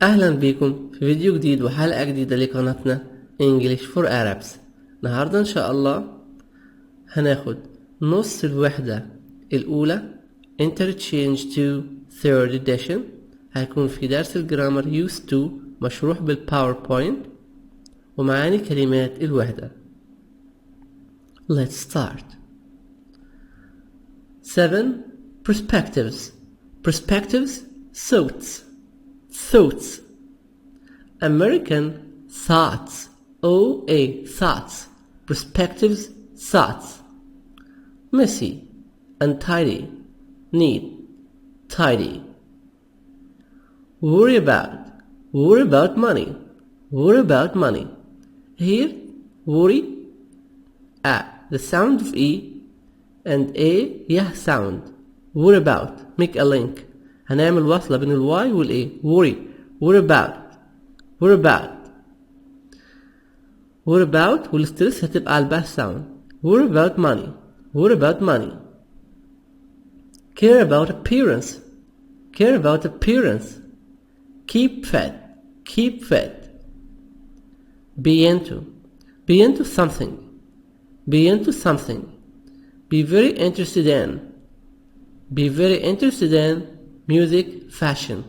أهلا بكم في فيديو جديد وحلقة جديدة لقناتنا English for Arabs. النهاردة إن شاء الله هناخد نص الوحدة الأولى interchange2 third edition. هيكون في درس الجرامر used to مشروح بالباوربوينت ومعاني كلمات الوحدة. Let's start. 7 perspectives. Perspectives, thoughts. American thoughts, OA thoughts. Perspectives, thoughts. Messy, untidy, neat, tidy. Worry about money. Here, worry, the sound of E and A yeah sound. Worry about, make a link. هنعمل وصلة بين الواي والA. worry about والستريس هتبقى على الباس ساوند. worry about money. care about appearance. keep fit. be into something. be very interested in music, fashion.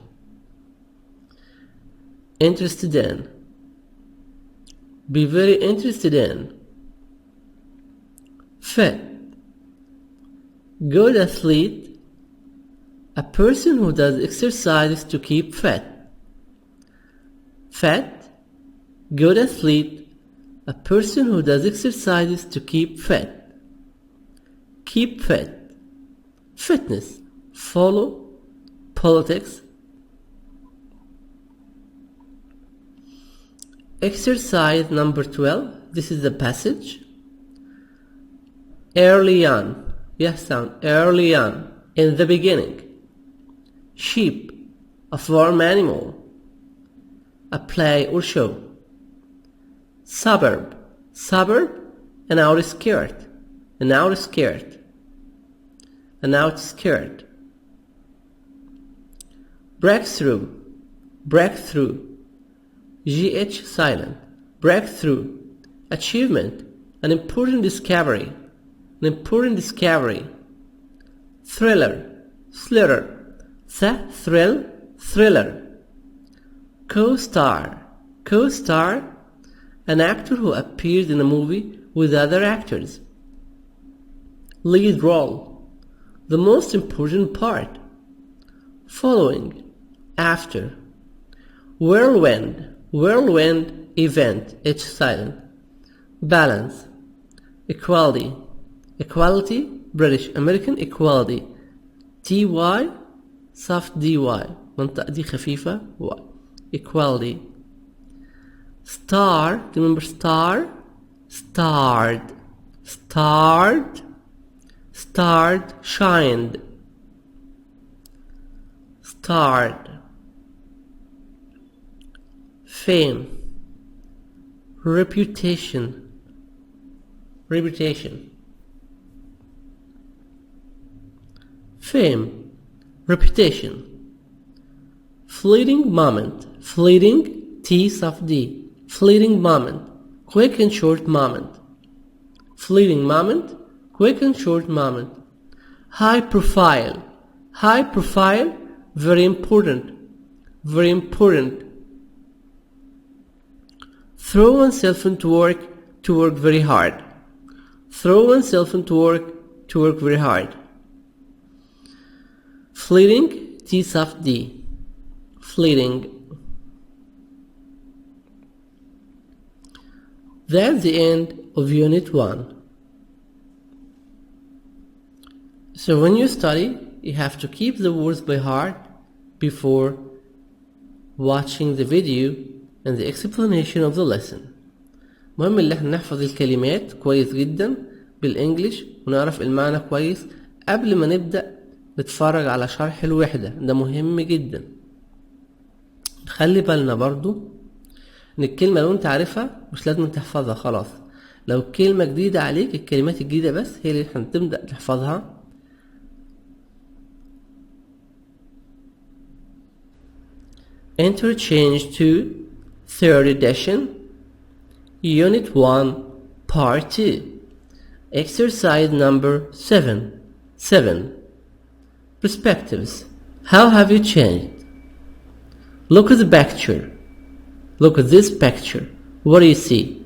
Be very interested in. fit. Good athlete, a person who does exercises to keep fit. Good athlete, a person who does exercises to keep fit. Keep fit. Fitness. Follow. Politics. Exercise number 12. This is the passage. Early on. Early on. In the beginning. Sheep. A farm animal. A play or show. Suburb. An outskirt. Breakthrough. GH silent. Breakthrough. Achievement. An important discovery. Thriller. Thriller. Co-star. An actor who appears in a movie with other actors. Lead role. The most important part. Following. After. Whirlwind event. H silent. Balance. Equality. British American equality. TY soft DY منطقة دي خفيفة و equality. Star. Remember star. Starred. Shined. Starred. Fame. Reputation. Fame. Reputation. Fleeting moment. T soft D. Fleeting moment. Quick and short moment. High profile. Very important. Throw oneself into work to work very hard. Fleeting, T soft D. Fleeting. That's the end of Unit 1. So when you study, you have to keep the words by heart before watching the video and the explanation of the lesson. مهم اللي احنا نحفظ الكلمات كويس جدا بالانجليش ونعرف المعنى كويس قبل ما نبدأ نتفرج على شرح الوحدة. ده مهم جدا. خلي بالنا برضو ان الكلمة لو انت عارفها مش لازم تحفظها خلاص. لو كلمة جديدة عليك الكلمات الجديدة بس هي اللي هتبدأ تحفظها. Interchange2, 3rd edition, Unit 1, Part 2. Exercise number 7. Perspectives. How have you changed? Look at the picture. Look at this picture. What do you see?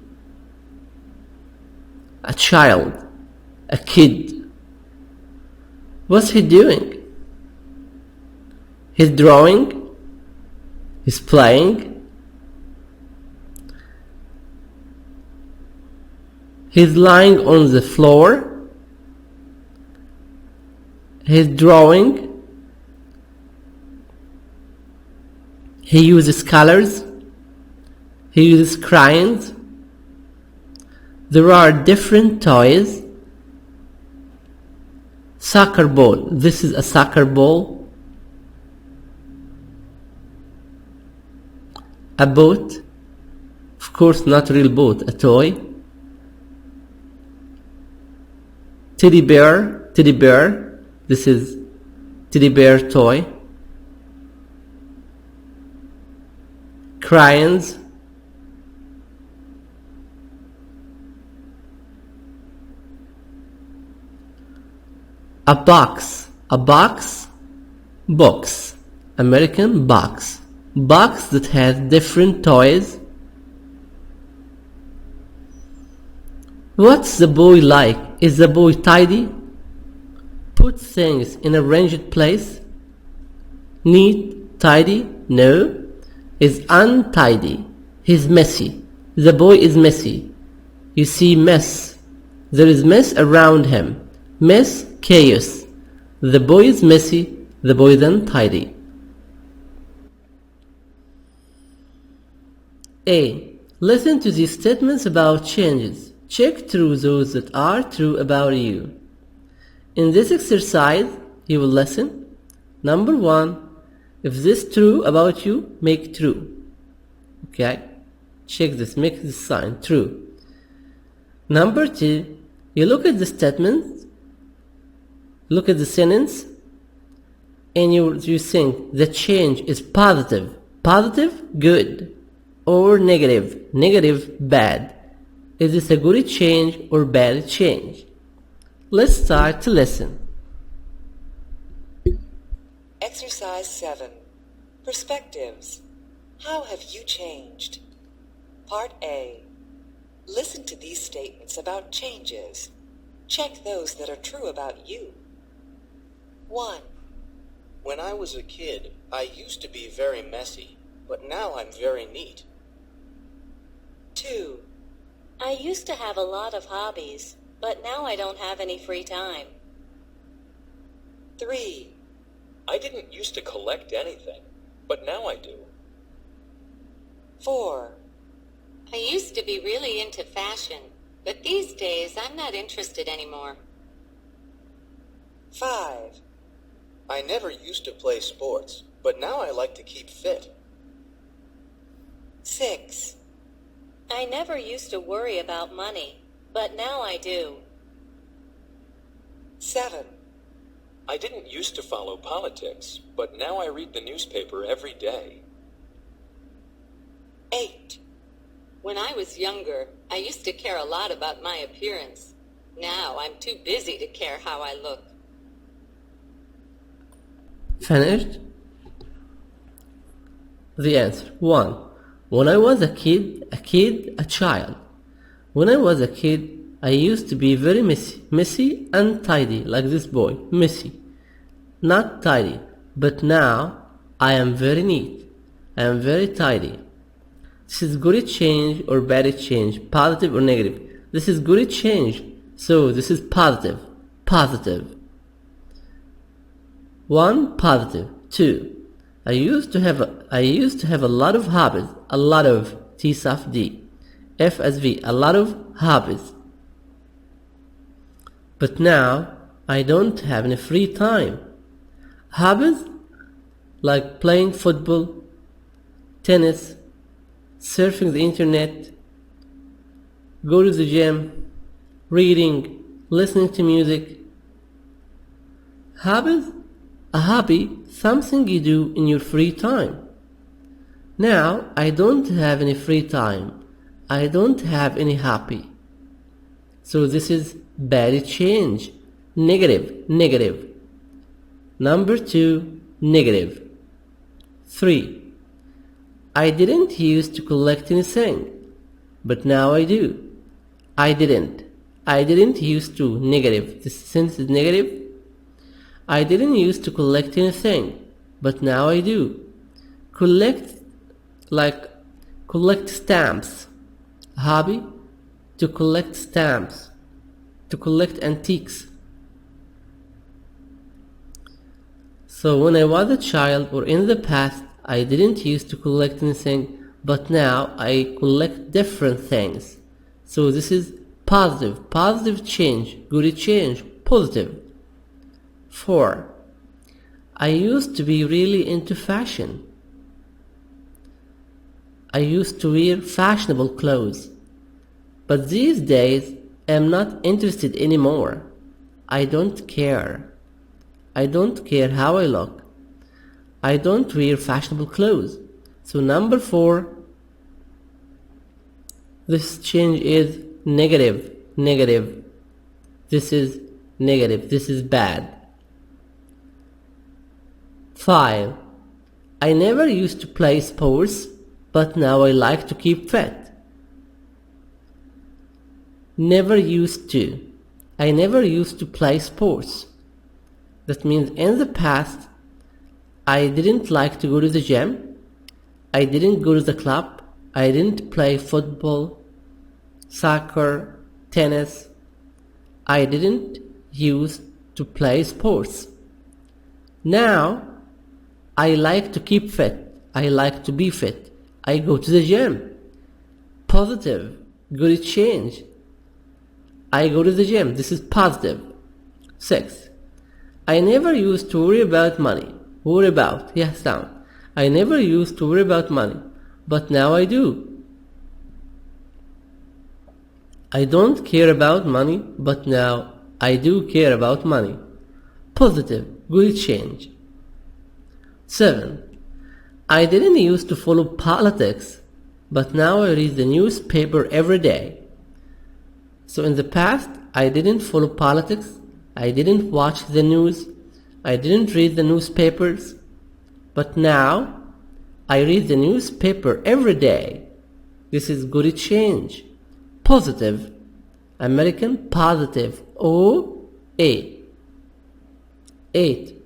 A child. A kid. What's he doing? He's drawing. He's playing. He's lying on the floor. He's drawing. He uses colors. He uses crayons. There are different toys. Soccer ball. This is a soccer ball. A boat. Of course, not a real boat. A toy. Teddy bear. This is teddy bear toy. Crayons. A box. Box. American box. Box that has different toys. What's the boy like? Is the boy tidy? Put things in a ranged place. Neat, tidy? No. Is untidy. He's messy. The boy is messy. You see mess. There is mess around him. Mess, chaos. The boy is messy. The boy is untidy. A. Listen to these statements about changes. Check through those that are true about you. In this exercise, you will listen. Number 1. If this is true about you, make true. Okay? Check this. Make this sign true. Number 2. You look at the statement. Look at the sentence. And you think the change is positive. Positive, good. Or negative. Negative, bad. Is this a good change or bad change? Let's start to listen. Exercise 7. Perspectives. How have you changed? Part A. Listen to these statements about changes. Check those that are true about you. 1. When I was a kid, I used to be very messy, but now I'm very neat. 2. I used to have a lot of hobbies, but now I don't have any free time. 3. I didn't used to collect anything, but now I do. 4. I used to be really into fashion, but these days I'm not interested anymore. 5. I never used to play sports, but now I like to keep fit. 6. I never used to worry about money, but now I do. 7. I didn't used to follow politics, but now I read the newspaper every day. 8. When I was younger, I used to care a lot about my appearance. Now I'm too busy to care how I look. Finished? The answer. 1. When I was a child. When I was a kid, I used to be very messy and tidy, like this boy, messy, not tidy. But now, I am very neat. I am very tidy. This is good change or bad change, positive or negative. This is good change, so this is positive. 1. Positive. 2. I used to have a lot of hobbies. A lot of T soft D. F as V. A lot of hobbies. But now I don't have any free time. Hobbies like playing football, tennis, surfing the internet, go to the gym, reading, listening to music. Hobbies? A hobby, something you do in your free time. Now I don't have any free time. I don't have any happy. So this is bad change. Negative, negative. Number 2, negative. 3. I didn't used to collect anything, but now I do. I didn't used to. Negative. This sentence is negative. I didn't used to collect anything, but now I do. Collect, like collect stamps. Hobby, to collect stamps, to collect antiques. So when I was a child or in the past, I didn't used to collect anything, but now I collect different things. So this is positive, positive change, good change, positive. 4. I used to be really into fashion. I used to wear fashionable clothes, but these days I'm not interested anymore. I don't care. I don't care how I look. I don't wear fashionable clothes. So number 4, this change is negative, negative. This is negative. This is bad. 5. I never used to play sports, but now I like to keep fit. Never used to. I never used to play sports. That means in the past, I didn't like to go to the gym. I didn't go to the club. I didn't play football, soccer, tennis. I didn't used to play sports. Now, I like to keep fit. I like to be fit. I go to the gym. Positive, good change. I go to the gym. This is positive. 6. I never used to worry about money. Worry about, yes, down. I never used to worry about money, but now I do. I don't care about money, but now I do care about money. Positive, good change. 7. I didn't used to follow politics, but now I read the newspaper every day. So in the past, I didn't follow politics, I didn't watch the news, I didn't read the newspapers, but now I read the newspaper every day. This is good change. Positive, American positive, O-A. 8.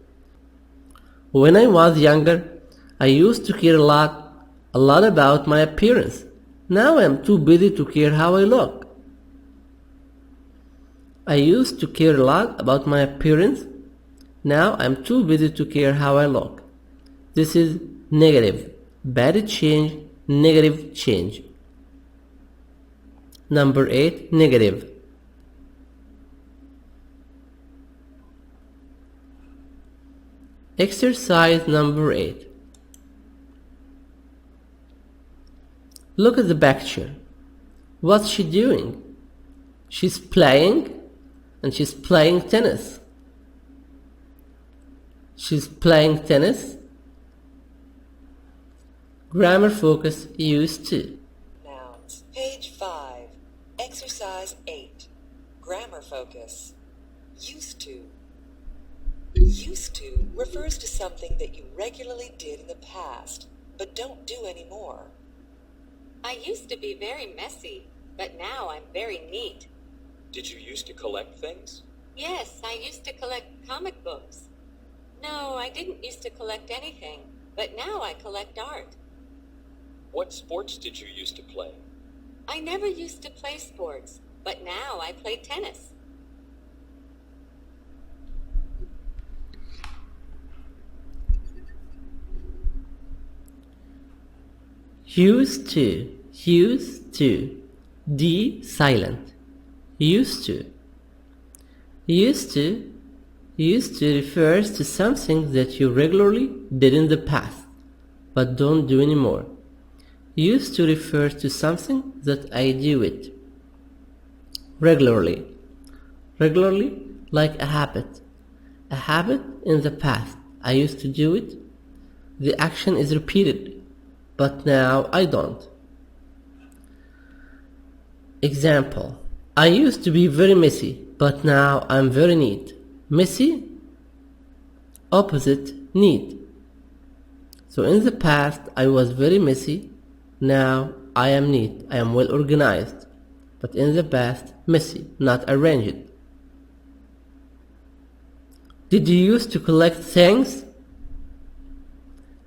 When I was younger, I used to care a lot about my appearance. Now I'm too busy to care how I look. I used to care a lot about my appearance. Now I'm too busy to care how I look. This is negative, bad change, negative change. Number 8, negative. Exercise number 8. Look at the picture. What's she doing? She's playing, and she's playing tennis. She's playing tennis. Grammar focus used to. Nouns. Page 5. Exercise 8. Grammar focus. Used to. Used to refers to something that you regularly did in the past, but don't do anymore. I used to be very messy, but now I'm very neat. Did you used to collect things? Yes, I used to collect comic books. No, I didn't used to collect anything, but now I collect art. What sports did you used to play? I never used to play sports, but now I play tennis. Used to, D silent, used to. Used to refers to something that you regularly did in the past, but don't do anymore. Used to refers to something that I do it regularly. Regularly, like a habit. A habit in the past. I used to do it. The action is repeated. but now I don't. Example: I used to be very messy, but now I'm very neat. Messy, opposite, neat. So in the past I was very messy, now I am neat, I am well organized. But in the past, messy, not arranged. Did you used to collect things?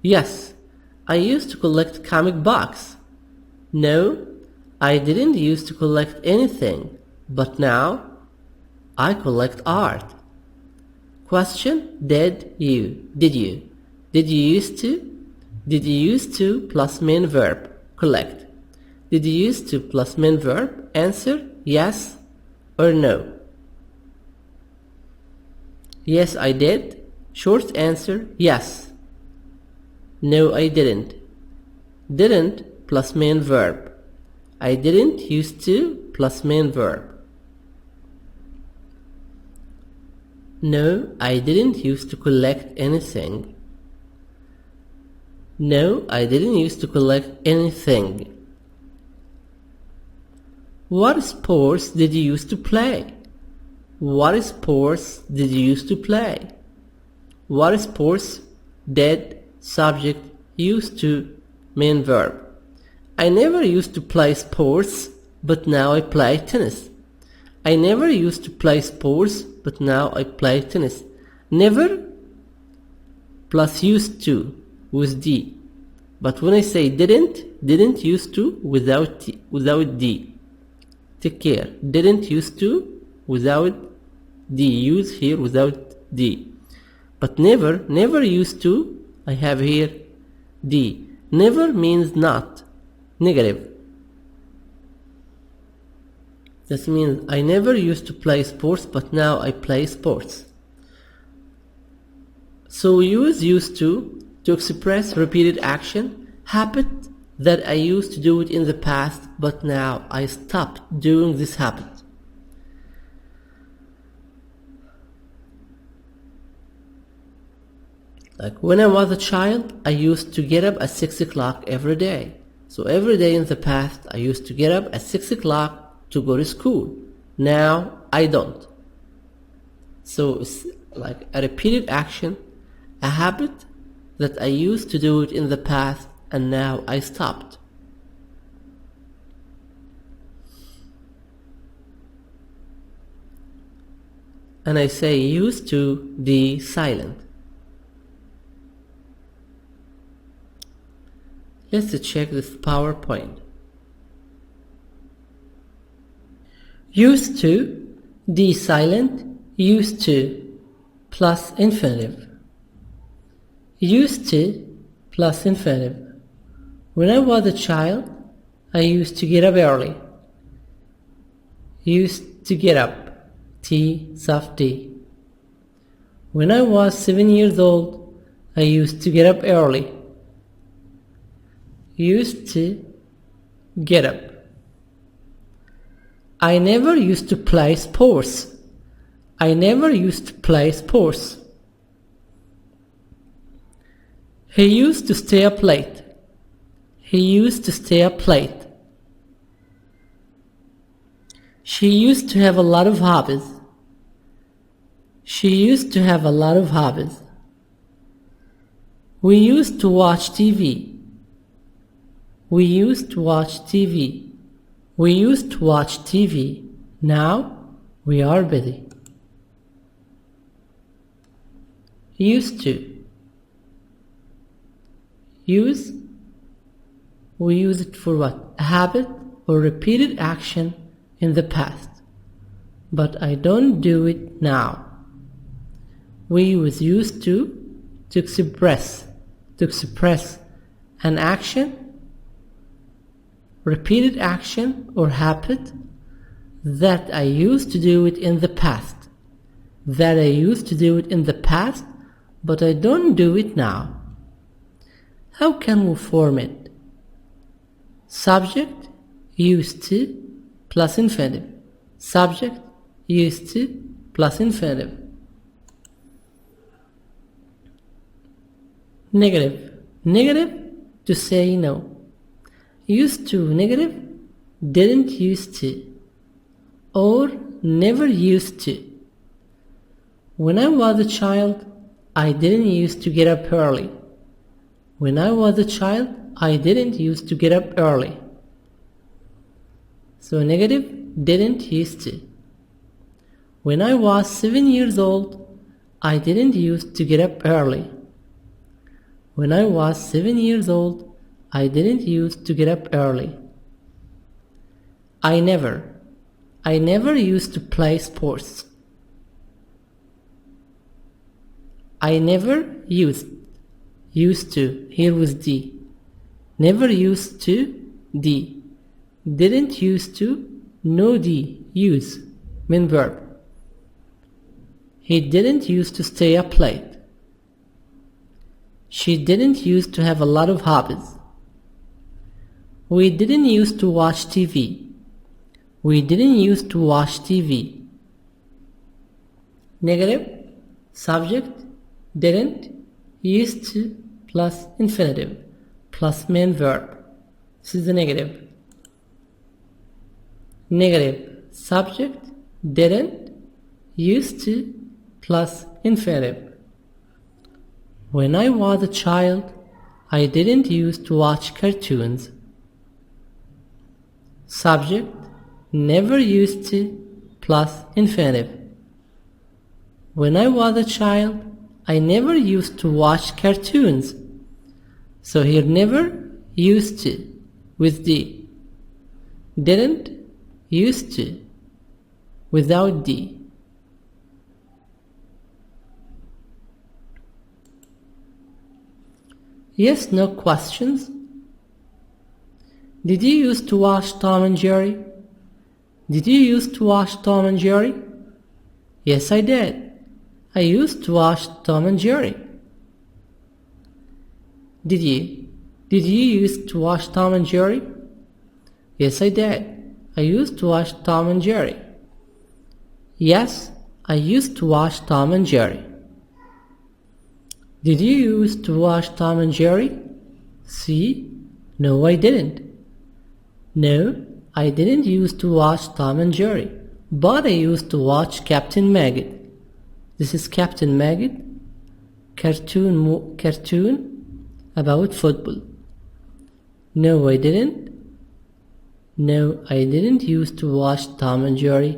Yes, I used to collect comic books. No, I didn't used to collect anything, but now I collect art. Question: Did you? Did you? Did you used to? Did you used to plus main verb, collect. Did you used to plus main verb, answer yes or no. Yes, I did. Short answer, yes. No, I didn't. Didn't plus main verb. I didn't used to plus main verb. No, I didn't used to collect anything. No, I didn't used to collect anything. What sports did you used to play? What sports did you used to play? What sports did subject used to main verb. I never used to play sports, but now I play tennis. I never used to play sports, but now I play tennis. Never plus used to with D. But when I say didn't used to without D. Take care. Didn't used to without D. Use here without D. But never used to, I have here D. Never means not. Negative. That means I never used to play sports, but now I play sports. So we use used to express repeated action, habit that I used to do it in the past, but now I stopped doing this habit. Like when I was a child, I used to get up at 6 o'clock every day. So every day in the past, I used to get up at 6 o'clock to go to school. Now I don't. So it's like a repeated action, a habit that I used to do it in the past and now I stopped. And I say used to the silent. Let's check this PowerPoint. Used to, the silent, used to, plus infinitive. Used to, plus infinitive. When I was a child, I used to get up early. Used to get up, T, soft D. When I was 7 years old, I used to get up early. Used to get up. I never used to play sports. I never used to play sports. He used to stay up late. He used to stay up late. She used to have a lot of hobbies. She used to have a lot of hobbies. We used to watch TV. We used to watch TV. We used to watch TV. Now we are busy. Used to. Use. We use it for what? A habit or repeated action in the past. But I don't do it now. We use used to express an action, repeated action or habit that I used to do it in the past. That I used to do it in the past, but I don't do it now. How can we form it? Subject, used to, plus infinitive. Subject, used to, plus infinitive. Negative to say no. Used to negative, didn't used to, or never used to. When I was a child, I didn't used to get up early. When I was a child, I didn't used to get up early. So negative, didn't used to. When I was 7 years old, I didn't used to get up early. When I was 7 years old, I didn't used to get up early. I never used to play sports. I never used to, here with D. Never used to, D. Didn't used to, no D, use, main verb. He didn't used to stay up late. She didn't used to have a lot of hobbies. We didn't used to watch TV. We didn't used to watch TV. Negative, subject, didn't, used to, plus infinitive, plus main verb. This is the negative. Negative, subject, didn't, used to, plus infinitive. When I was a child, I didn't used to watch cartoons. Subject, never used to, plus infinitive. When I was a child, I never used to watch cartoons. So here never, used to, with D. Didn't, used to, without D. Yes, no questions. Did you used to watch Tom and Jerry? Did you used to watch Tom and Jerry? Yes, I did. I used to watch Tom and Jerry. Did you used to watch Tom and Jerry? Yes, I did. I used to watch Tom and Jerry. Yes, I used to watch Tom and Jerry. Did you used to watch Tom and Jerry? See? No, I didn't. No, I didn't used to watch Tom and Jerry, but I used to watch Captain Magid. This is Captain Magid, cartoon about football. No, I didn't. No, I didn't used to watch Tom and Jerry,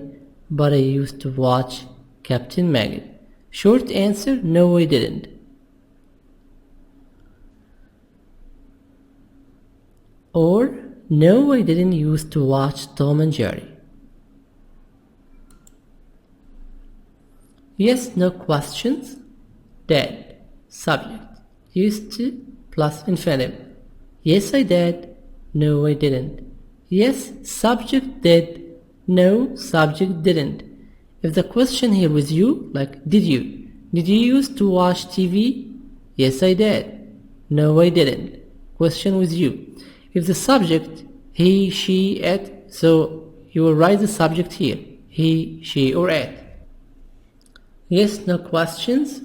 but I used to watch Captain Magid. Short answer, no, I didn't. Or, no, I didn't used to watch Tom and Jerry. Yes, no questions. Did, subject, used to, plus infinitive. Yes, I did. No, I didn't. Yes, subject did. No, subject didn't. If the question here was you, like did you used to watch TV? Yes, I did. No, I didn't. Question was you. If the subject, he, she, it, so you will write the subject here. He, she, or it. Yes, no questions.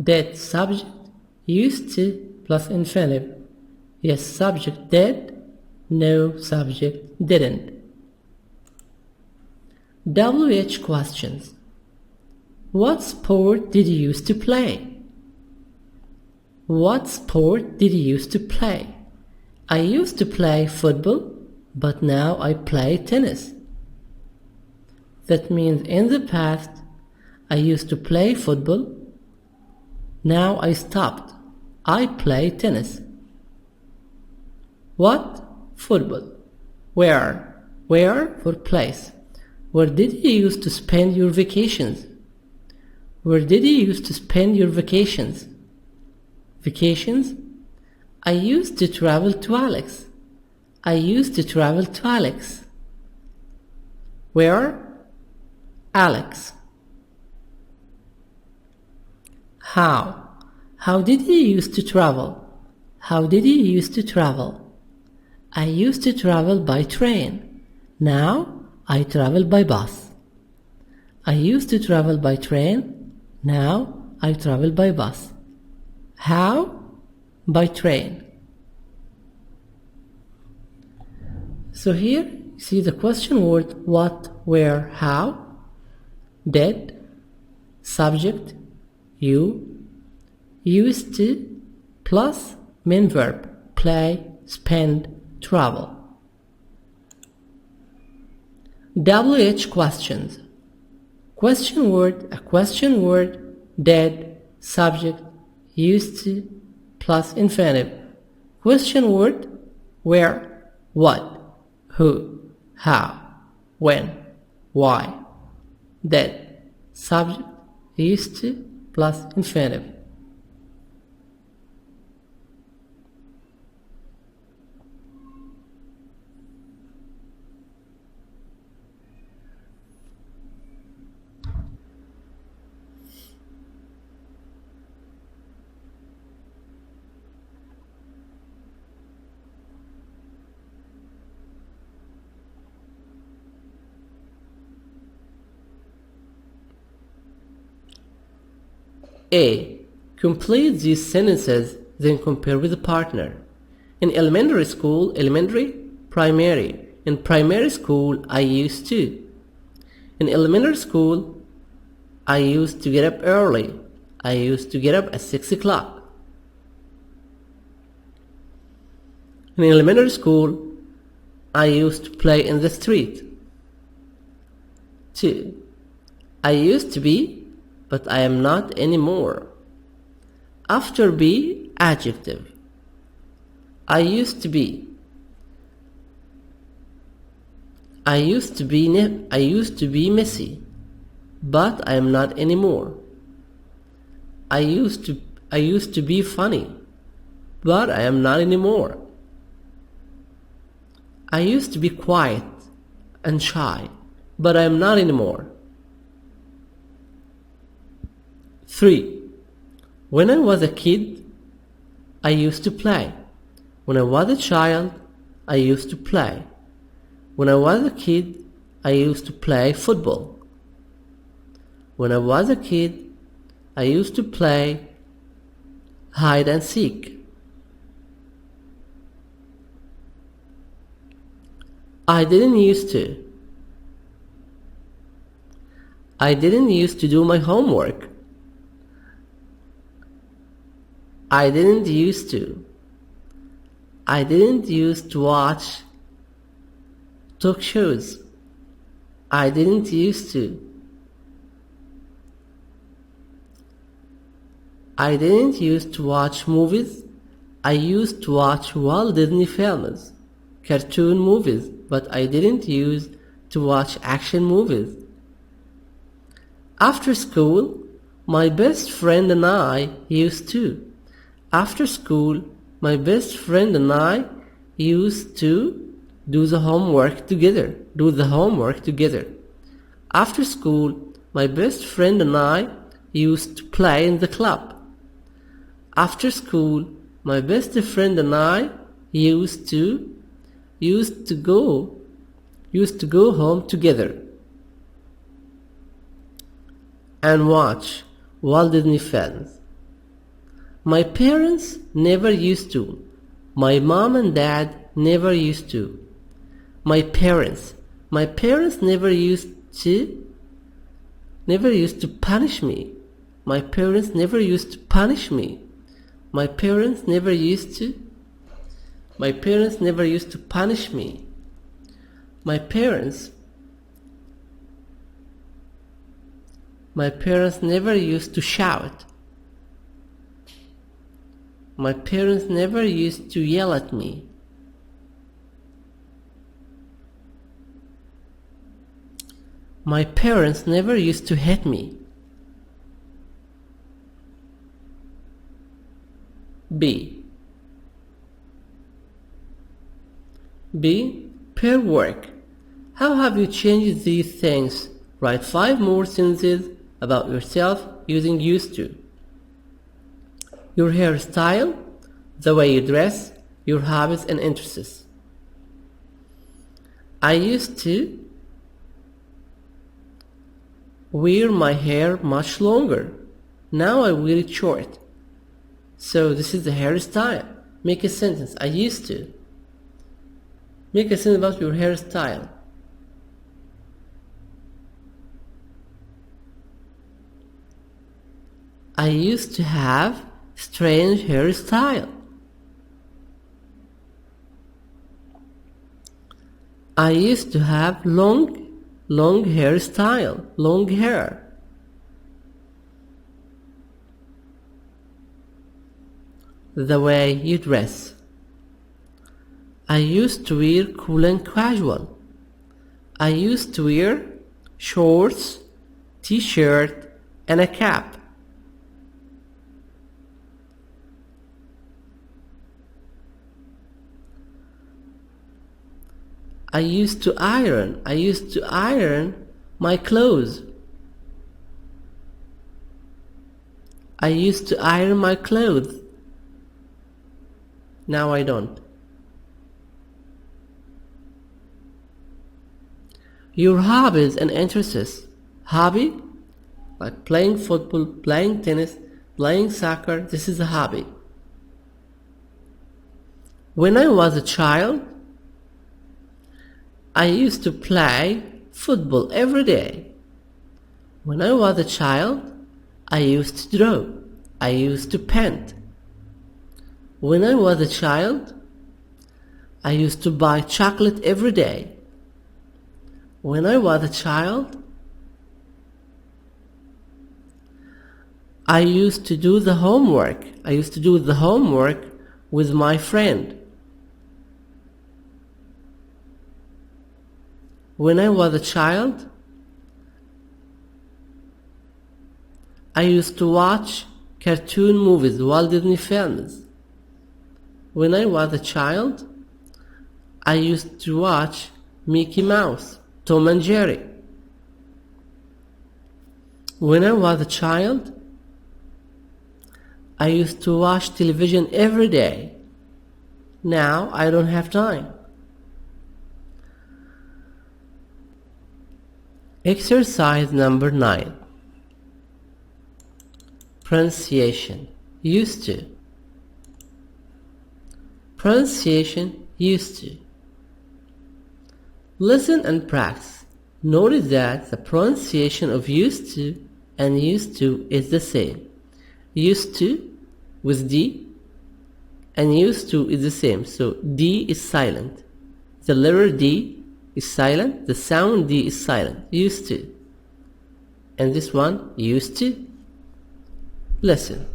Did, subject, used to, plus infinitive. Yes, subject did. No, subject didn't. WH questions. What sport did you used to play? What sport did you used to play? I used to play football, but now I play tennis. That means in the past, I used to play football. Now I stopped. I play tennis. What? Football. Where? Where for place. Where did you used to spend your vacations? Where did you used to spend your vacations? Vacations? I used to travel to Alex. I used to travel to Alex. Where? Alex. How? How did you used to travel? How did you used to travel? I used to travel by train. Now I travel by bus. I used to travel by train. Now I travel by bus. How? By train. So here you see the question word what, where, how, did, subject, you, used to, plus main verb, play, spend, travel. WH questions. Question word, a question word, did, subject, used to, plus infinitive. Question word, where, what, who, how, when, why, did, subject, used to, plus infinitive. A. Complete these sentences, then compare with the partner. In elementary school, elementary, primary. In primary school, I used to. In elementary school, I used to get up early. I used to get up at 6 o'clock. In elementary school, I used to play in the street. 2. I used to be, but I am not anymore. After be, adjective. I used to be. I used to be messy, but I am not anymore. I used to be funny, but I am not anymore. I used to be quiet and shy, but I am not anymore. 3. When I was a kid, I used to play. When I was a child, I used to play. When I was a kid, I used to play football. When I was a kid, I used to play hide and seek. I didn't used to. I didn't used to do my homework. I didn't used to. I didn't used to watch talk shows. I didn't used to. I didn't used to watch movies. I used to watch Walt Disney films, cartoon movies, but I didn't used to watch action movies. After school, my best friend and I used to. After school, my best friend and I used to do the homework together. After school, my best friend and I used to play in the club. After school, my best friend and I used to go home together and watch Walt Disney films. My parents never used to. My mom and dad never used to. My parents never used to punish me. My parents never used to punish me. My parents never used to punish me. My parents never used to shout. My parents never used to yell at me. My parents never used to hit me. B. Pair work. How have you changed these things? Write 5 more sentences about yourself using used to. Your hairstyle, the way you dress, your hobbies and interests. I used to wear my hair much longer. Now I wear it short. So this is the hairstyle. Make a sentence. I used to. Make a sentence about your hairstyle. I used to have strange hairstyle. I used to have long hairstyle, long hair. The way you dress. I used to wear cool and casual. I used to wear shorts, t-shirt, and a cap. I used to iron my clothes. I used to iron my clothes. Now I don't. Your hobbies and interests. Hobby, like playing football, playing tennis, playing soccer, this is a hobby. When I was a child, I used to play football every day. When I was a child, I used to draw. I used to paint. When I was a child, I used to buy chocolate every day. When I was a child, I used to do the homework. I used to do the homework with my friend. When I was a child, I used to watch cartoon movies, Walt Disney films. When I was a child, I used to watch Mickey Mouse, Tom and Jerry. When I was a child, I used to watch television every day. Now I don't have time. Exercise number 9. Pronunciation. Used to. Pronunciation. Used to. Listen and practice. Notice that the pronunciation of used to and used to is the same. Used to with D and used to is the same. So D is silent. The letter D is silent. The sound D is silent. Used to. And this one, used to. Listen.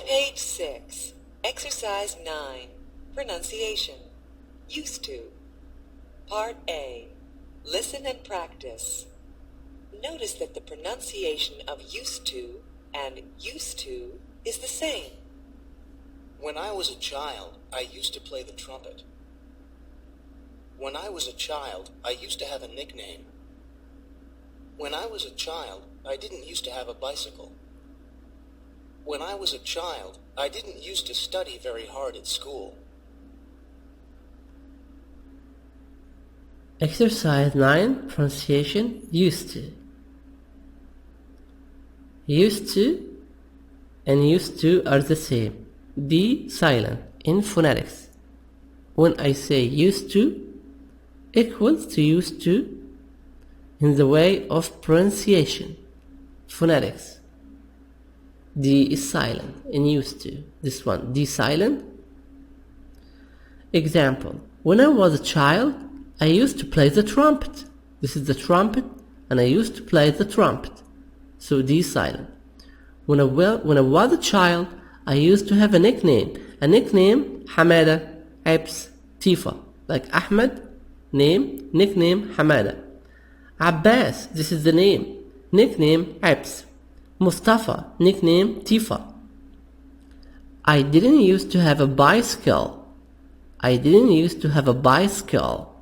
Page 6. Exercise 9. Pronunciation. Used to. Part A. Listen and practice. Notice that the pronunciation of used to and used to is the same. When I was a child, I used to play the trumpet. When I was a child, I used to have a nickname. When I was a child, I didn't used to have a bicycle. When I was a child, I didn't used to study very hard at school. Exercise 9. Pronunciation. Used to. Used to and used to are the same. D silent in phonetics. When I say used to equals to used to in the way of pronunciation. Phonetics. D is silent in used to. This one, D silent. Example. When I was a child, I used to play the trumpet. This is the trumpet, and I used to play the trumpet. So D silent. When I was a child, I used to have a nickname. A nickname, Hamada, Abs, Tifa. Like Ahmed, nickname, Hamada. Abbas, this is the name. Nickname, Abs. Mustafa, nickname, Tifa. I didn't used to have a bicycle. I didn't used to have a bicycle.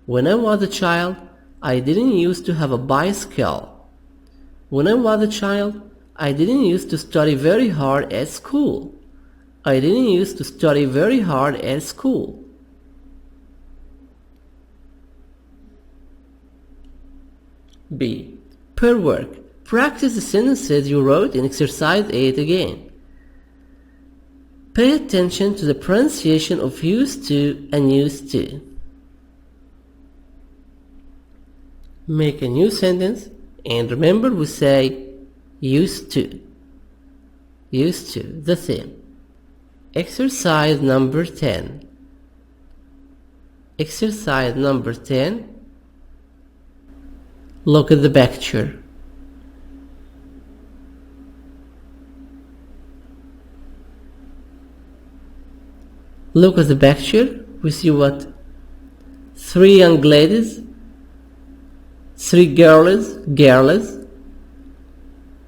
When I was a child, I didn't used to have a bicycle. When I was a child, I didn't used to study very hard at school. I didn't used to study very hard at school. B. Per work. Practice the sentences you wrote in exercise 8 again. Pay attention to the pronunciation of used to and used to. Make a new sentence and remember we say used to. Used to, the same. Exercise number 10. Exercise number 10. Look at the picture. Look at the picture. We see what? 3 young ladies, 3 girls.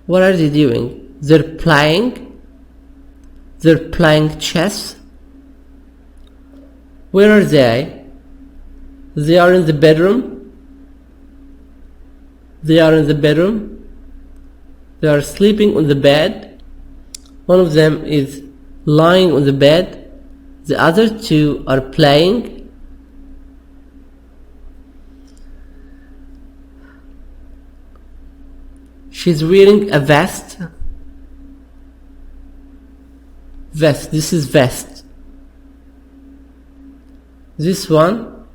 What are they doing? They're playing chess. Where are they? They are in the bedroom. They are sleeping on the bed. One of them is lying on the bed. The other 2 are playing. She's wearing a vest. This is vest. This one,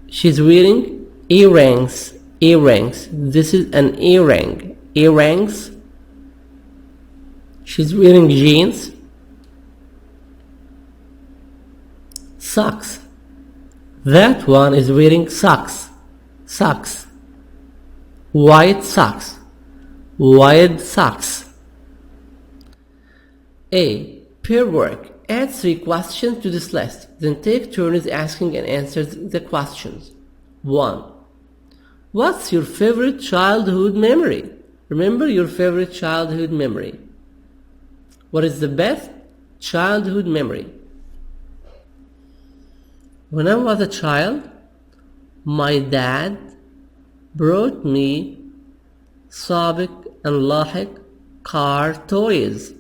she's wearing earrings. This is an earring. Earrings. She's wearing jeans. Socks. That one is wearing socks. White socks. A. Pair work. Add 3 questions to this list. Then take turns asking and answering the questions. 1. What's your favorite childhood memory? Remember your favorite childhood memory. What is the best childhood memory? When I was a child, my dad brought me سابق and لاحق car toys.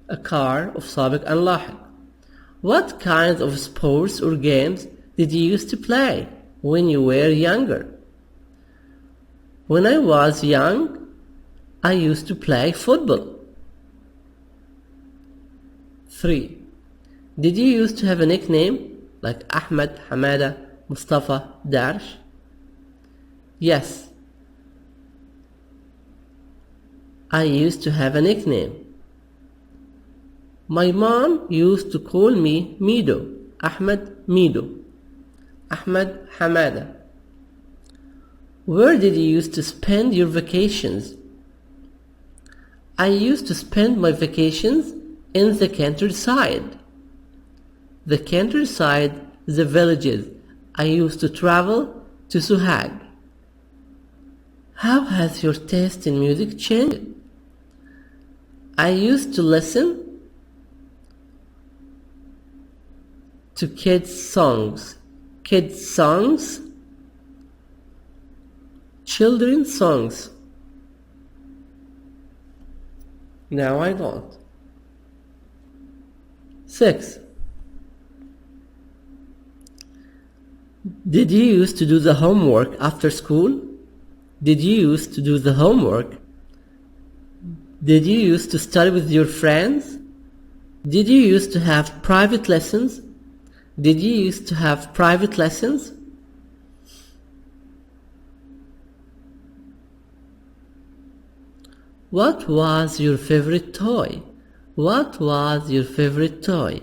A car of سابق and لاحق. What kinds of sports or games did you used to play when you were younger? When I was young, I used to play football. 3. Did you used to have a nickname like Ahmed, Hamada, Mustafa, Darsh? Yes. I used to have a nickname. My mom used to call me Mido, Ahmed Mido, Ahmed Hamada. Where did you used to spend your vacations? I used to spend my vacations in the countryside. The countryside, the villages. I used to travel to Suhag. How has your taste in music changed? I used to listen to kids' songs, children's songs. Now I don't. 6. Did you used to do the homework after school? Did you used to do the homework? Did you used to study with your friends? Did you used to have private lessons? Did you used to have private lessons? What was your favorite toy? What was your favorite toy?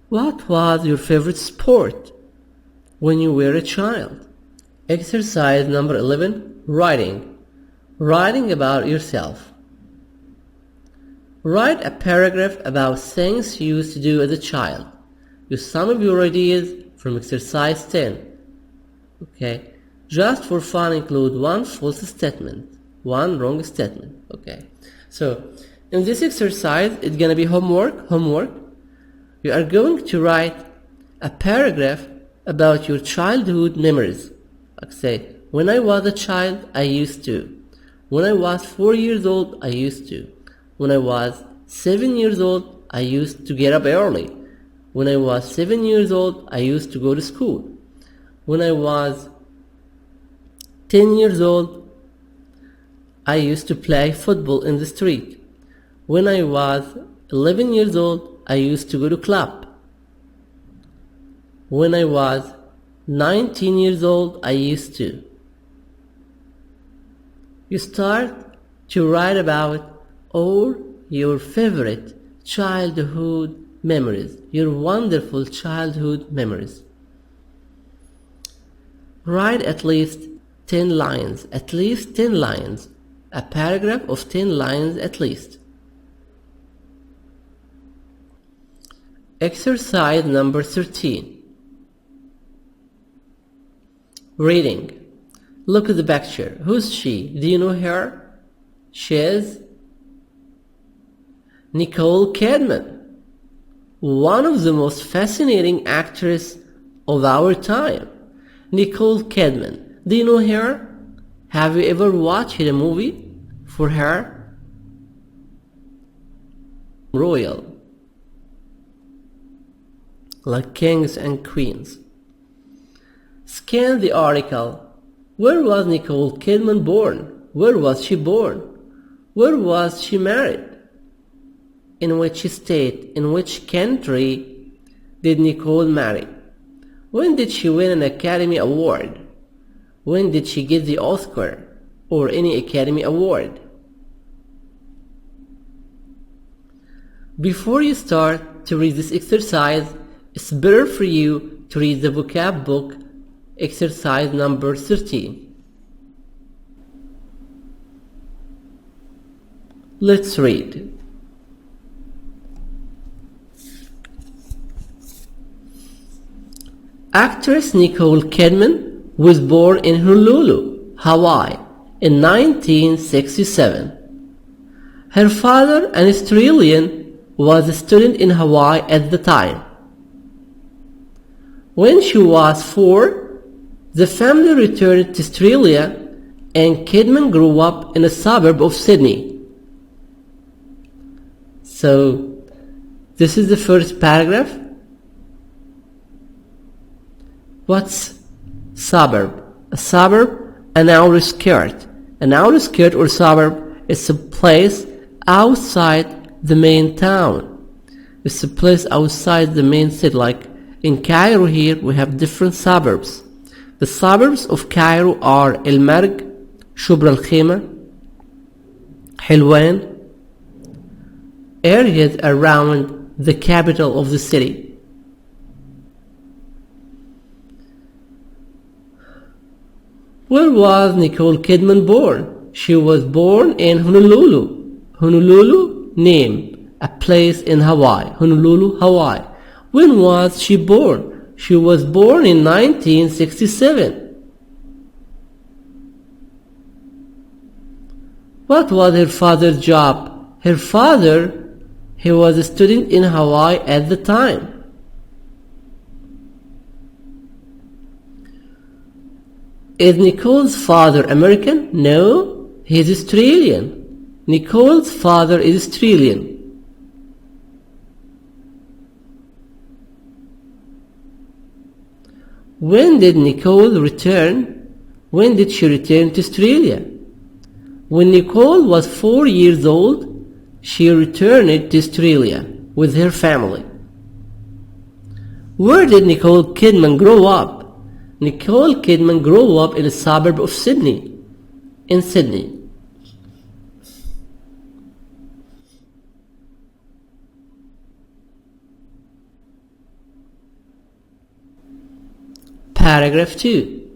What was your favorite sport when you were a child? Exercise number 11, writing. Writing about yourself. Write a paragraph about things you used to do as a child. Use some of your ideas from exercise 10. Okay. Just for fun, include 1 false statement, 1 wrong statement. Okay. So, in this exercise, it's gonna be homework. You are going to write a paragraph about your childhood memories. Like say, when I was a child, I used to. When I was 4 years old, I used to. When I was 7 years old, I used to get up early. When I was 7 years old, I used to go to school. When I was 10 years old, I used to play football in the street. When I was 11 years old, I used to go to club. When I was 19 years old, I used to. You start to write about all your favorite childhood memories, your wonderful childhood memories. Write at least 10 lines, a paragraph of 10 lines at least. Exercise number 13. Reading. Look at the picture. Who's she? Do you know her? She's Nicole Kidman, one of the most fascinating actresses of our time. Nicole Kidman. Do you know her? Have you ever watched a movie for her? Royal, like kings and queens. Scan the article. Where was Nicole Kidman born? Where was she born? Where was she married? In which state, in which country did Nicole marry? When did she win an Academy Award? When did she get the Oscar or any Academy Award? Before you start to read this exercise, it's better for you to read the vocab book, exercise number 13. Let's read. Actress Nicole Kidman was born in Honolulu, Hawaii in 1967. Her father, an Australian, was a student in Hawaii at the time. When she was 4, the family returned to Australia and Kidman grew up in a suburb of Sydney. So, this is the first paragraph. What's suburb? A suburb, an outskirt. An outskirt or suburb is a place outside the main town. It's a place outside the main city. Like in Cairo here, we have different suburbs. The suburbs of Cairo are El Marg, Shubra al-Khema, Hilwan, areas around the capital of the city. Where was Nicole Kidman born? She was born in Honolulu. Honolulu, name, a place in Hawaii. Honolulu, Hawaii. When was she born? She was born in 1967. What was her father's job? Her father, he was a student in Hawaii at the time. Is Nicole's father American? No, he is Australian. Nicole's father is Australian. When did Nicole return? When did she return to Australia? When Nicole was 4 years old, she returned to Australia with her family. Where did Nicole Kidman grow up? Nicole Kidman grew up in a suburb of Sydney, in Sydney. Paragraph 2.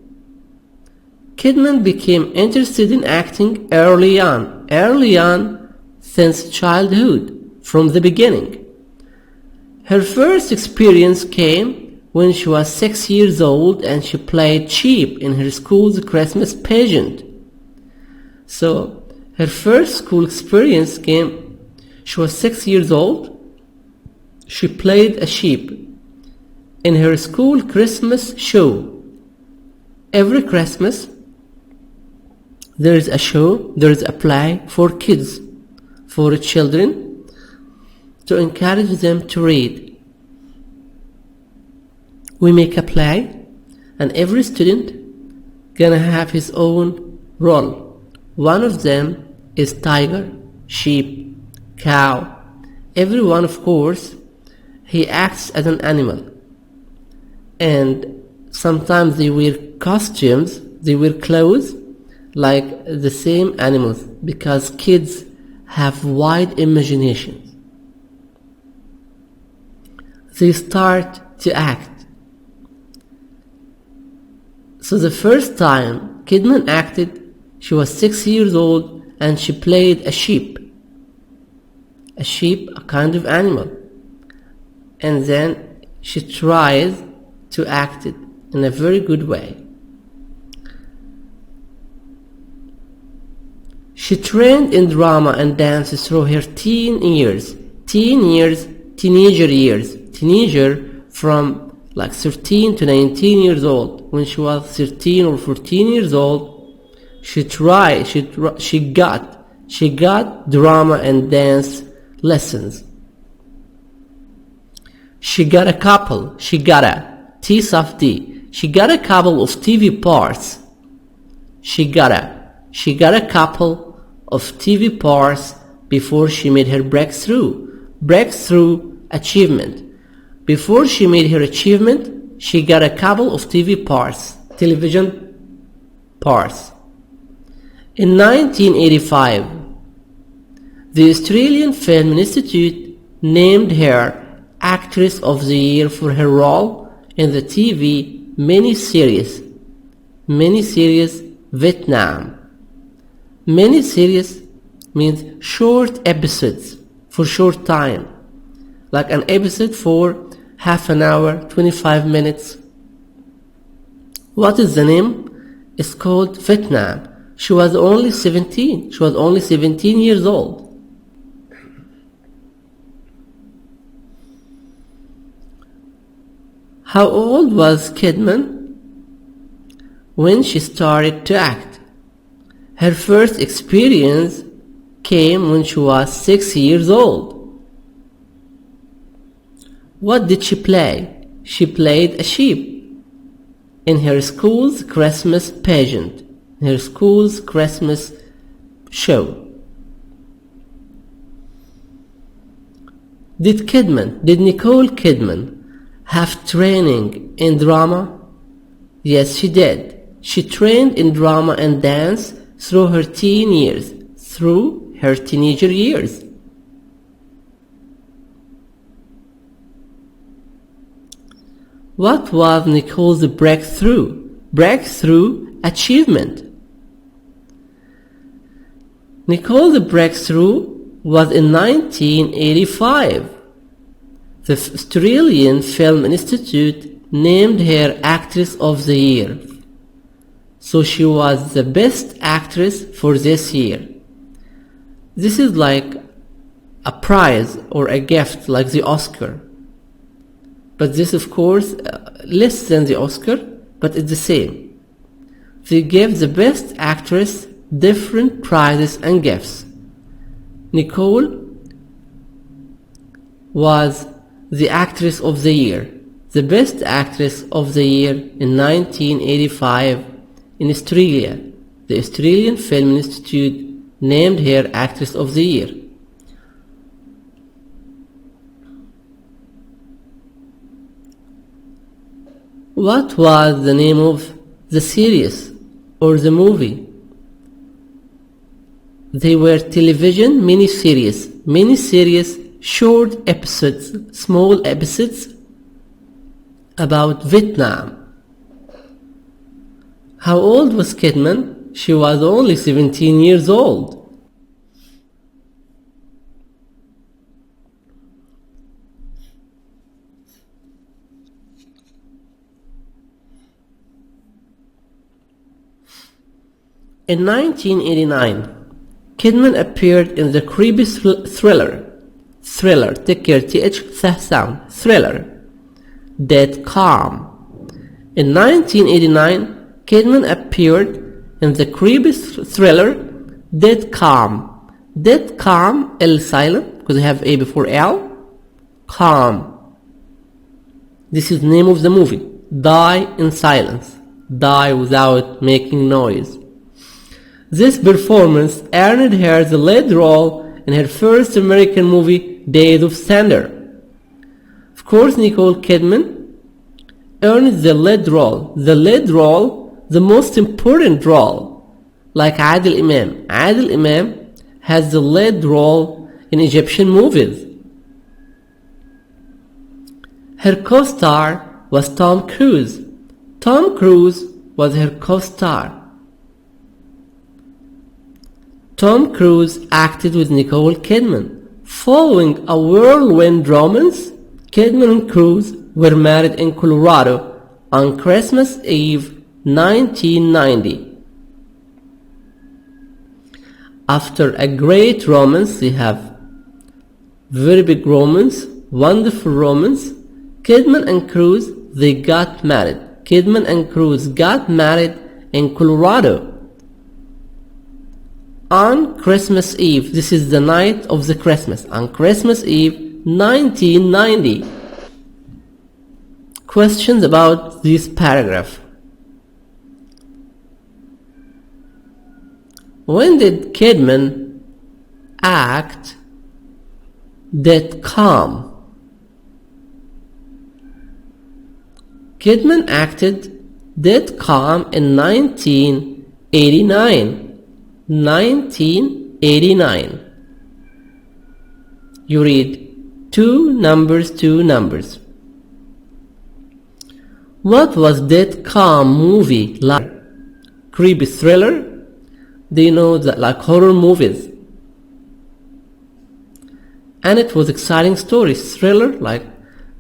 Kidman became interested in acting early on since childhood, from the beginning. Her first experience came when she was 6 years old and she played sheep in her school's Christmas pageant. So, her first school experience came, she was 6 years old, she played a sheep in her school Christmas show. Every Christmas, there is a show, there is a play for kids, for children, to encourage them to read. we make a play, and every student gonna have his own role. One of them is tiger, sheep, cow. Everyone, of course, he acts as an animal. And sometimes they wear costumes, they wear clothes like the same animals, because kids have wide imaginations. They start to act. So the first time Kidman acted, she was 6 years old and she played a sheep. A sheep, a kind of animal. And then she tries to act it in a very good way. She trained in drama and dance through her teenager years, from like 13 to 19 years old. When she was 13 or 14 years old, she got drama and dance lessons. She got a couple of TV parts. She got a couple of TV parts before she made her breakthrough achievement. Before she made her achievement, she got a couple of television parts. In 1985, the Australian Film Institute named her Actress of the Year for her role in the TV miniseries Vietnam. Miniseries means short episodes for short time, like an episode for half an hour, 25 minutes. What is the name? It's called Vietnam. She was only 17. She was only 17 years old. How old was Kidman when she started to act? Her first experience came when she was 6 years old. What did she play? She played a sheep in her school's Christmas pageant, her school's Christmas show. Did Nicole Kidman have training in drama? Yes, she did. She trained in drama and dance through her teenager years. What was Nicole's breakthrough achievement? Nicole's breakthrough was in 1985. The Australian Film Institute named her Actress of the Year. So she was the best actress for this year. This is like a prize or a gift like the Oscar. But this, of course, less than the Oscar, but it's the same. They give the best actress different prizes and gifts. Nicole was the Actress of the Year, the best actress of the year in 1985 in Australia. The Australian Film Institute named her Actress of the Year. What was the name of the series or the movie? They were television miniseries, short episodes, small episodes about Vietnam. How old was Kidman? She was only 17 years old. In 1989, Kidman appeared in the creepy thriller, take care, th sound, thriller, Dead Calm. In 1989, Kidman appeared in the creepy thriller, Dead Calm. Dead Calm, L silent, because I have A before L, Calm. This is the name of the movie. die in silence, die without making noise. This performance earned her the lead role in her first American movie, Days of Thunder. Of course, Nicole Kidman earned the lead role, the most important role, like Adil Imam. Adil Imam has the lead role in Egyptian movies. Her co-star was Tom Cruise. Tom Cruise was her co-star. Tom Cruise acted with Nicole Kidman. Following a whirlwind romance, Kidman and Cruise were married in Colorado on Christmas Eve 1990. After a great romance, they have very big romance, wonderful romance. Kidman and Cruise, they got married. Kidman and Cruise got married in Colorado on Christmas Eve. This is the night of the Christmas. On Christmas Eve 1990. Questions about this paragraph. When did Kidman act that calm? Kidman acted that calm in 1989. 1989. You read two numbers. What was that calm movie like? Creepy thriller? Do you know that, like horror movies? And it was exciting story, thriller, like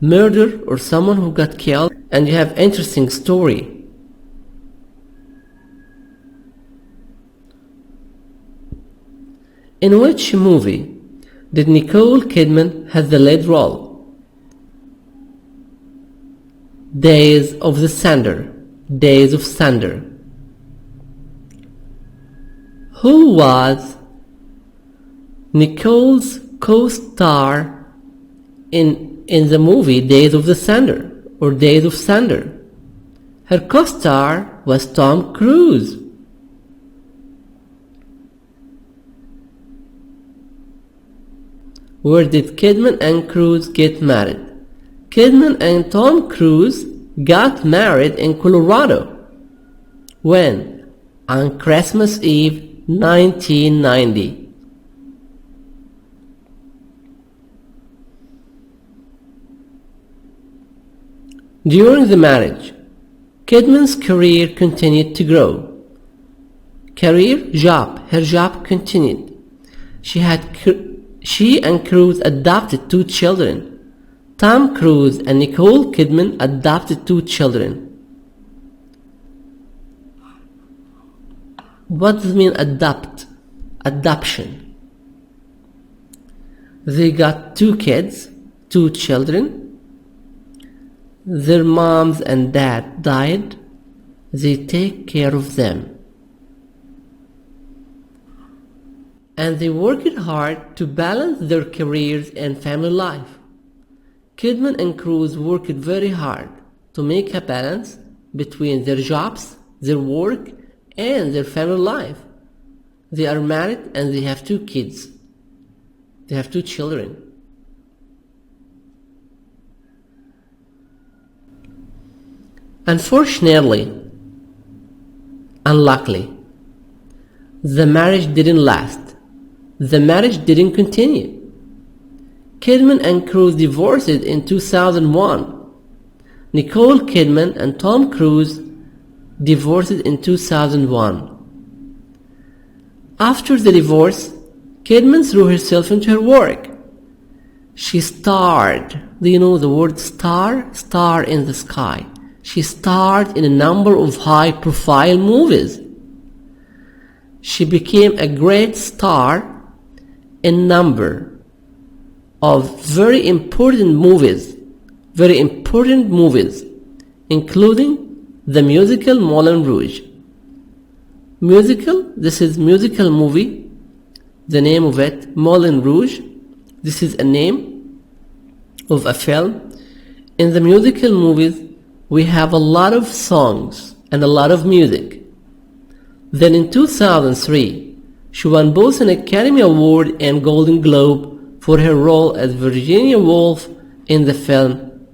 murder or someone who got killed, and you have interesting story. In which movie did Nicole Kidman have the lead role? Days of Thunder. Days of Thunder. Who was Nicole's co-star in the movie Days of Thunder or Days of Thunder? Her co-star was Tom Cruise. Where did Kidman and Cruise get married? Kidman and Tom Cruise got married in Colorado. When? On Christmas Eve 1990. During the marriage, Kidman's career continued to grow. Her job continued. She and Cruise adopted 2 children. Tom Cruise and Nicole Kidman adopted 2 children. What does it mean adopt? Adoption. They got 2 kids, 2 children. Their moms and dad died. They take care of them. And they worked hard to balance their careers and family life. Kidman and Cruise worked very hard to make a balance between their jobs, their work, and their family life. They are married and they have 2 kids. They have 2 children. Unfortunately, unluckily, the marriage didn't last. The marriage didn't continue. Kidman and Cruise divorced in 2001. Nicole Kidman and Tom Cruise divorced in 2001. After the divorce, Kidman threw herself into her work. She starred. Do you know the word star? Star in the sky. She starred in a number of high-profile movies. She became a great star in a number of very important movies, including the musical Moulin Rouge. This is musical movie, the name of it, Moulin Rouge. This is a name of a film. In the musical movies, we have a lot of songs and a lot of music. Then in 2003, she won both an Academy Award and Golden Globe for her role as Virginia Woolf in the film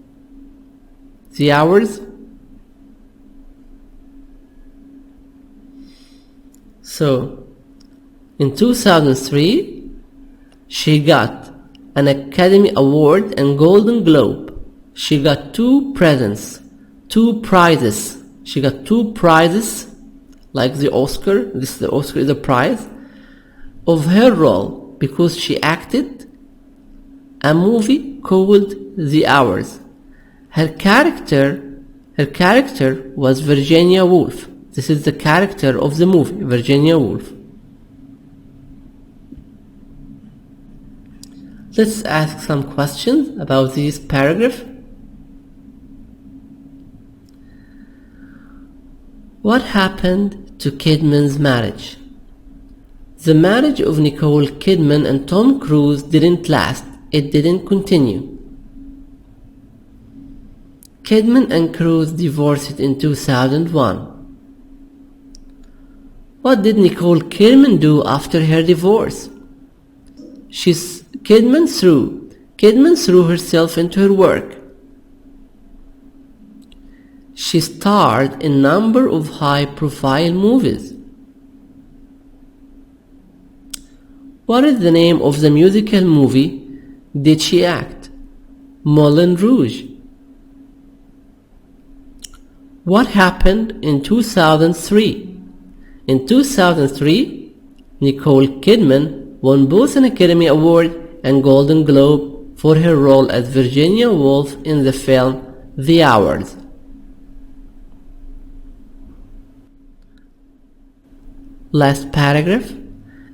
The Hours. So, in 2003, she got an Academy Award and Golden Globe. She got two prizes. She got two prizes, like the Oscar. The Oscar is a prize of her role because she acted a movie called The Hours. Her character was Virginia Woolf. This is the character of the movie, Virginia Woolf. Let's ask some questions about this paragraph. What happened to Kidman's marriage? The marriage of Nicole Kidman and Tom Cruise didn't last. It didn't continue. Kidman and Cruise divorced in 2001. What did Nicole Kidman do after her divorce? Kidman threw herself into her work. She starred in a number of high-profile movies. What is the name of the musical movie did she act? Moulin Rouge. What happened in 2003? In 2003, Nicole Kidman won both an Academy Award and Golden Globe for her role as Virginia Woolf in the film The Hours. Last paragraph.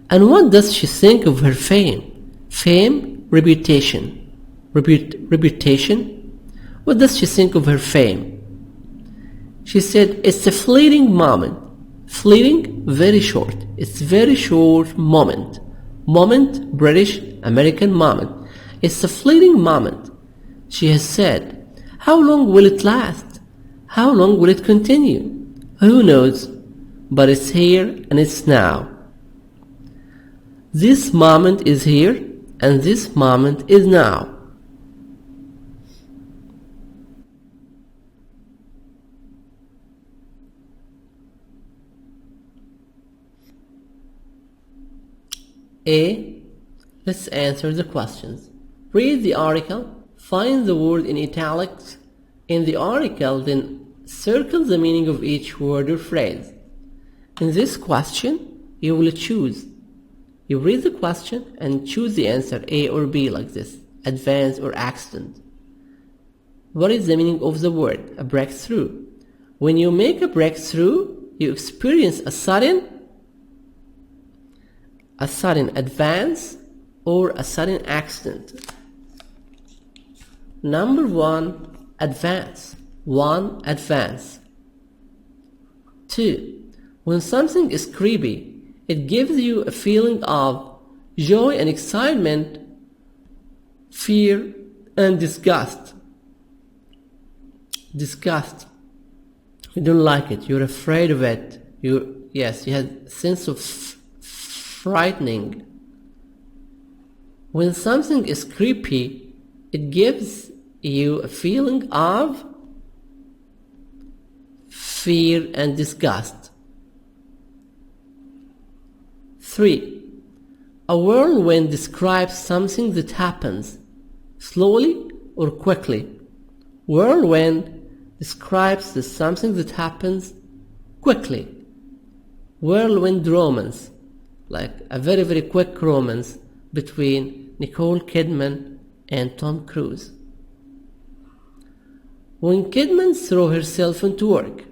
And what does she think of her fame? Fame, reputation. Reputation? What does she think of her fame? She said, it's a fleeting moment. Fleeting, very short. It's very short moment. Moment, British, American moment. It's a fleeting moment. She has said, how long will it last? How long will it continue? Who knows? But it's here and it's now. This moment is here and this moment is now. A. Let's answer the questions. Read the article, find the word in italics in the article, then circle the meaning of each word or phrase. In this question, you will choose. You read the question and choose the answer A or B like this, advance or accident. What is the meaning of the word? A breakthrough. When you make a breakthrough, you experience a sudden advance or a sudden accident. Number one, advance. One, advance. Two, when something is creepy, it gives you a feeling of joy and excitement, fear and disgust. Disgust. You don't like it. You're afraid of it. You have a sense of frightening. When something is creepy, it gives you a feeling of fear and disgust. 3. A whirlwind describes something that happens slowly or quickly. Whirlwind describes something that happens quickly. Whirlwind romance, like a very, very quick romance between Nicole Kidman and Tom Cruise. When Kidman threw herself into work.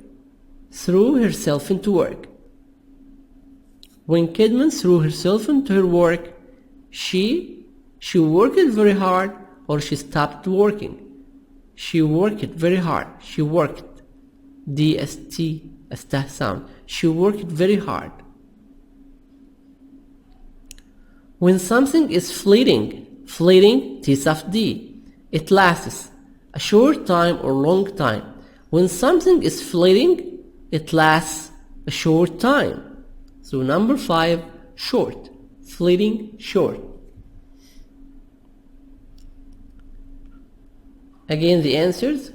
When Kidman threw herself into her work, she worked very hard or she stopped working. She worked very hard. She worked. D-S-T, a st sound. She worked very hard. When something is fleeting, T soft D, it lasts a short time or long time. When something is fleeting, it lasts a short time. So number 5, short. Fleeting, short. Again, the answers.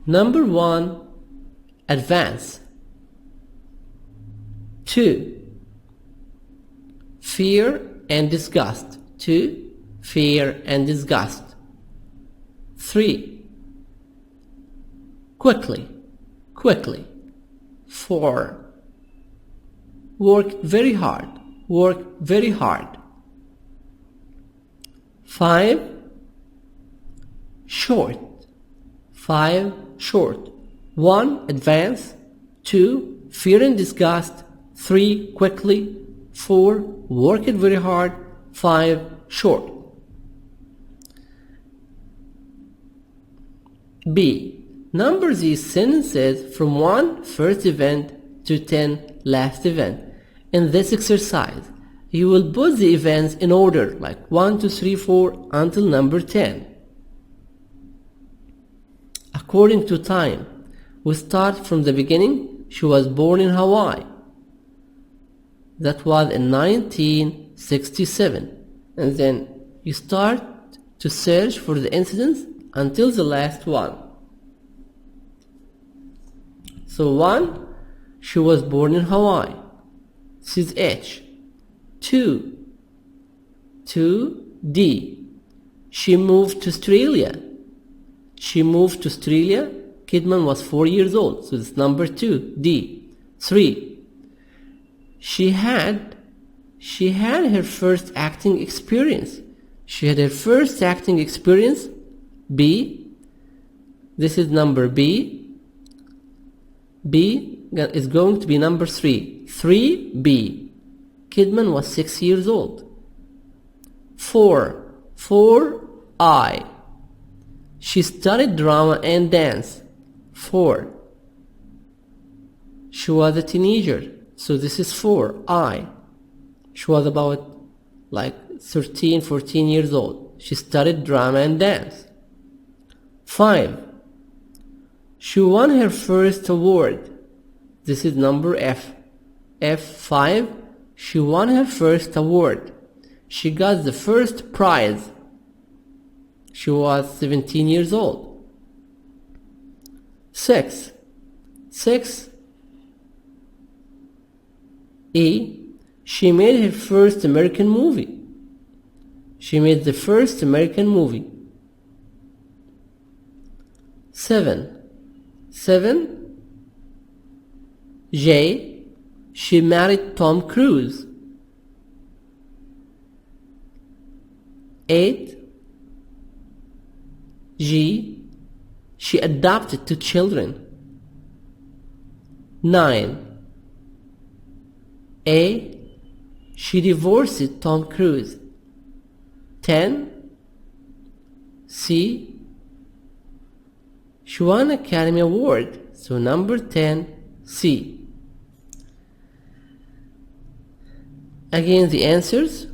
Number 1, advance. 2, fear and disgust. 2, fear and disgust. 3, quickly, quickly. 4, work very hard, work very hard. 5, short. 5, short. 1, advance. 2, fear and disgust. 3, quickly. 4, work it very hard. 5, short. B. Number these sentences from 1 first event to 10 last event. In this exercise, you will put the events in order, like 1, 2, 3, 4 until number 10. According to time, we start from the beginning. She was born in Hawaii. That was in 1967. And then you start to search for the incidents until the last one. So 1, she was born in Hawaii. This is H. 2, D. She moved to Australia. She moved to Australia. Kidman was 4 years old. So it's number 2, D. 3, she had her first acting experience. She had her first acting experience. B. This is number B. B is going to be number 3. 3B. Kidman was 6 years old. 4. I. She studied drama and dance. 4. She was a teenager. So this is 4. I. She was about like 13, 14 years old. She studied drama and dance. 5. She won her first award. This is number F. F5. She won her first award. She got the first prize. She was 17 years old. 6. E. She made her first American movie. She made the first American movie. 7. J. She married Tom Cruise. 8. G. She adopted 2 children. 9. A. She divorced Tom Cruise. 10. C. She won an Academy Award. So number 10, C. Again, the answers.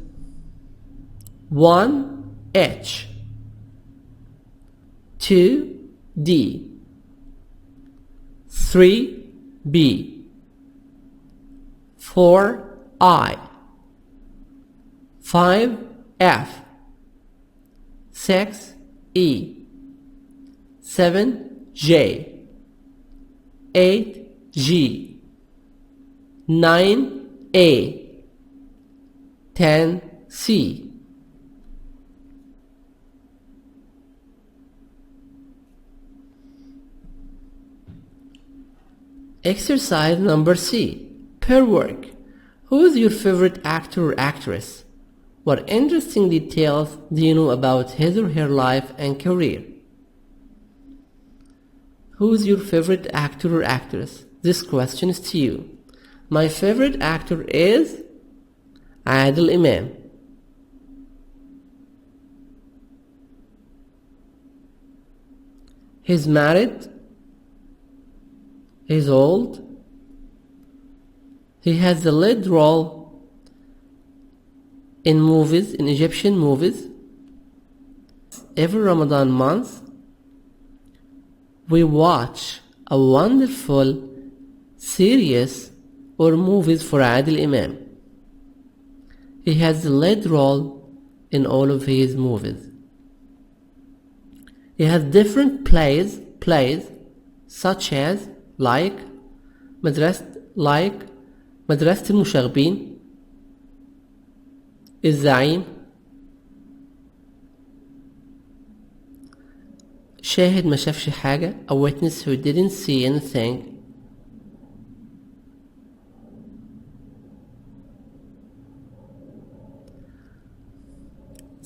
1, H. 2, D. 3, B. 4, I. 5, F. 6, E. 7, J. 8, G. 9, A. 10, C. Exercise number C. Pair work. Who is your favorite actor or actress? What interesting details do you know about his or her life and career? Who is your favorite actor or actress? This question is to you. My favorite actor is Adil Imam. He's married. He's old. He has the lead role in movies, in Egyptian movies, every Ramadan month. we watch a wonderful series or movies for Adil Imam. He has the lead role in all of his movies. He has different plays such as like مدرسة المشاغبين, الزعيم, شاهد ما شافش حاجة, a witness who didn't see anything,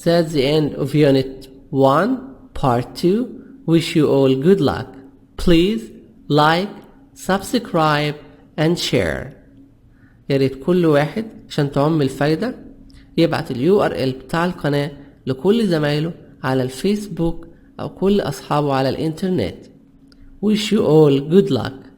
That's the end of Unit 1, Part 2. Wish you all good luck. Please like, subscribe and share. يا ريت كل واحد عشان تعم الفايدة يبعت URL بتاع القناة لكل زمايله على الفيسبوك أو كل أصحابه على الإنترنت. Wish you all good luck.